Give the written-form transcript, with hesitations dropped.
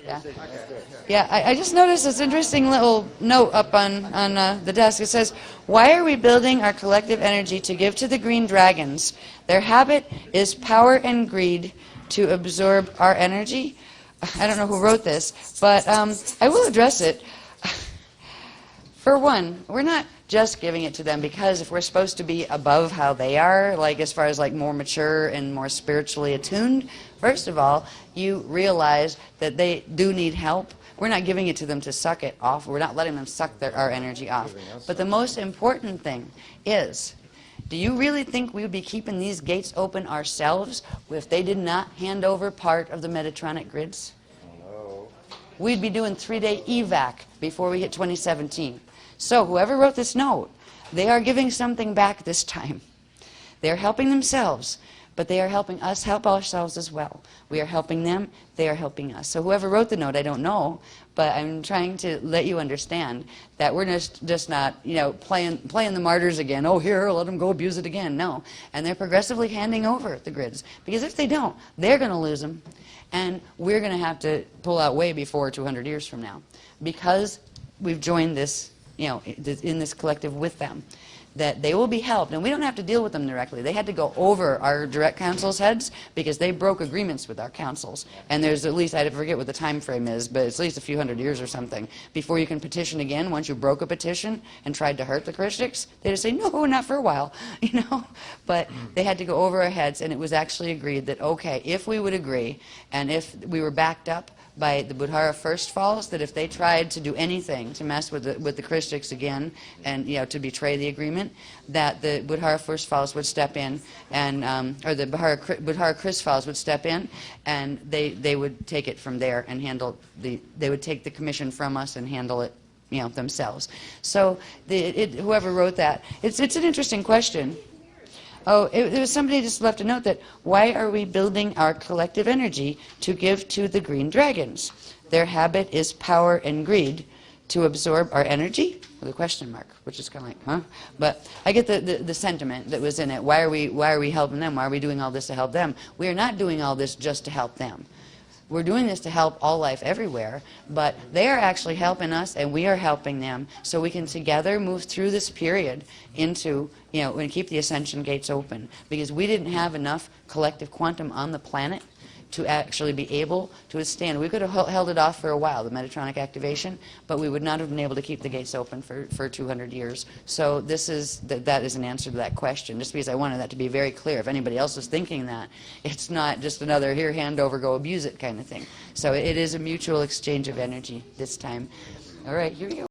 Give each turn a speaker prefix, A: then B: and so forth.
A: Yeah. Yeah, I just noticed this interesting little note up on the desk. It says, why are we building our collective energy to give to the green dragons? Their habit is power and greed to absorb our energy. I don't know who wrote this, but I will address it. For one, we're not just giving it to them because if we're supposed to be above how they are, like as far as like more mature and more spiritually attuned, first of all, you realize that they do need help. We're not giving it to them to suck it off. We're not letting them suck our energy off. But the most important thing is, do you really think we would be keeping these gates open ourselves if they did not hand over part of the Metatronic grids? No. We'd be doing 3-day evac before we hit 2017. So whoever wrote this note, they are giving something back this time. They're helping themselves, but they are helping us help ourselves as well. We are helping them, they are helping us. So whoever wrote the note, I don't know, but I'm trying to let you understand that we're just not, you know, playing the martyrs again. Oh, here, let them go abuse it again. No. And they're progressively handing over the grids. Because if they don't, they're going to lose them. And we're going to have to pull out way before 200 years from now. Because we've joined this, you know, in this collective with them, that they will be helped, and we don't have to deal with them directly. They had to go over our direct councils' heads because they broke agreements with our councils. And there's at least, I forget what the time frame is, but it's at least a few hundred years or something before you can petition again. Once you broke a petition and tried to hurt the Christians, they just say, no, not for a while, you know. But they had to go over our heads, and it was actually agreed that, okay, if we would agree, and if we were backed up by the Buddhara First Falls, that if they tried to do anything to mess with the Christians again, and, you know, to betray the agreement, that the Buddhara First Falls would step in, and or the Buddhara Christ Falls would step in, and they would take it from there and handle they would take the commission from us and handle it, you know, themselves. So whoever wrote that, it's an interesting question. Oh, it was somebody just left a note that, why are we building our collective energy to give to the green dragons? Their habit is power and greed to absorb our energy? With a question mark, which is kind of like, huh? But I get the sentiment that was in it. Why are we helping them? Why are we doing all this to help them? We are not doing all this just to help them. We're doing this to help all life everywhere, but they are actually helping us and we are helping them, so we can together move through this period into, you know, and keep the ascension gates open. Because we didn't have enough collective quantum on the planet to actually be able to withstand. We could have held it off for a while, the Metatronic activation, but we would not have been able to keep the gates open for 200 years. So this is that is an answer to that question, just because I wanted that to be very clear. If anybody else is thinking that, it's not just another here, hand over, go abuse it kind of thing. So it is a mutual exchange of energy this time. All right, here we go.